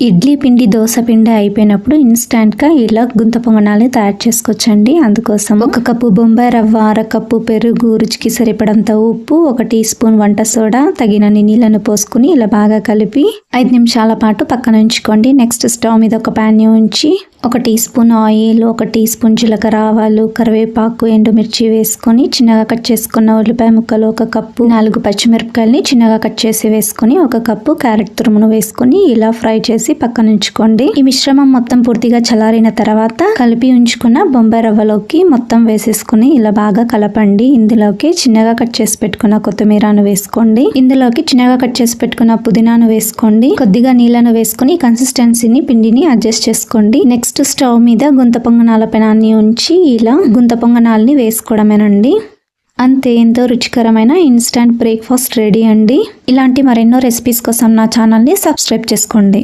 ఇడ్లీ పిండి దోశ పిండి అయిపోయినప్పుడు ఇన్స్టాంట్గా ఇలా గుంత పొంగనాలని తయారు చేసుకోవచ్చండి. అందుకోసం 1 కప్పు బొంబాయి రవ్వ, 1/2 కప్పు పెరుగు, రుచికి సరిపడంత ఉప్పు, 1 టీ స్పూన్ వంట సోడా, తగినన్ని నీళ్లను పోసుకుని ఇలా బాగా కలిపి 5 నిమిషాల పాటు పక్కన ఉంచుకోండి. నెక్స్ట్ స్టవ్ మీద ఒక ప్యాన్ ఉంచి 1 teaspoon oil, 1 teaspoon జీలకర్ర ఆవాలు, కరివేపాకు, ఎండుమిర్చి వేసుకొని చిన్నగా కట్ చేసుకున్న ఉల్లిపాయ ముక్కలు 1 కప్పు, 4 పచ్చిమిరపకాయలని చిన్నగా కట్ చేసి వేసుకొని 1 కప్పు క్యారెట్ తురుమును వేసుకొని ఇలా ఫ్రై చేసి పక్కన ఉంచుకోండి. ఈ మిశ్రమం మొత్తం పూర్తిగా చల్లారిన తర్వాత కలిపి ఉంచుకున్న బొంబాయి రవ్వలోకి మొత్తం వేసేసుకుని ఇలా బాగా కలపండి. ఇందులోకి చిన్నగా కట్ చేసి పెట్టుకున్న కొత్తిమీరను వేసుకోండి. ఇందులోకి చిన్నగా కట్ చేసి పెట్టుకున్న పుదీనాను వేసుకోండి. కొద్దిగా నీళ్లను వేసుకుని కన్సిస్టెన్సీని పిండిని అడ్జస్ట్ చేసుకోండి. నెక్స్ట్ స్టవ్ మీద గుంత పొంగనాల పెనాన్ని ఉంచి ఇలా గుంత పొంగనాలని వేసుకోవడమేనండి. అంతే, ఎంతో రుచికరమైన ఇన్స్టంట్ బ్రేక్ఫాస్ట్ రెడీ అండి. ఇలాంటి మరెన్నో రెసిపీస్ కోసం నా ఛానల్ని సబ్స్క్రైబ్ చేసుకోండి.